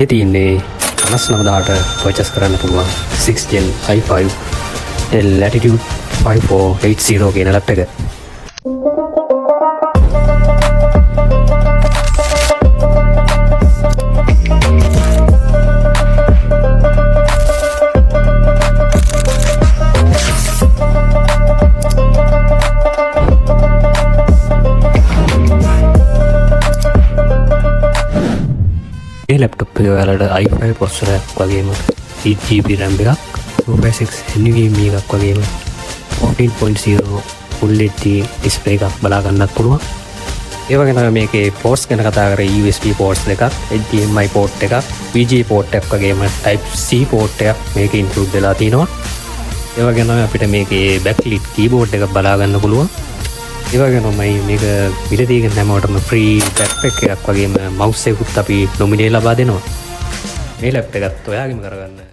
ඒ තියන්නේ 59000ට පර්චේස් කරන්න පුළුවන් 6 Gen i5 Latitude 5480 කියන ලැප් එක. මේ ලැප්ටොප් එක ඔයාලට i5 ප්‍රොසෙසර් එකක් වගේම 8GB RAM එකක් 256 NVMe එකක් වගේම 14.0 Full HD display එකක් බලා ගන්නත් පුළුවන්. ඒ වගේම මේකේ ports ගැන කතා කරේ USB ports දෙකක්, HDMI port එකක්, VGA port එකක් වගේම Type C port එකක් මේකේ include වෙලා තිනවා. ඒ වගේම අපිට මේකේ backlit keyboard එකක් බලා ගන්න පුළුවන්. ඒ වගේම මේක මිලදී ගන්න හැමෝටම free backpack එකක් වගේම mouse එකකුත් අපි nominate ලබා දෙනවා. මේ ලැප් එකත් ඔයාගෙම කරගන්න.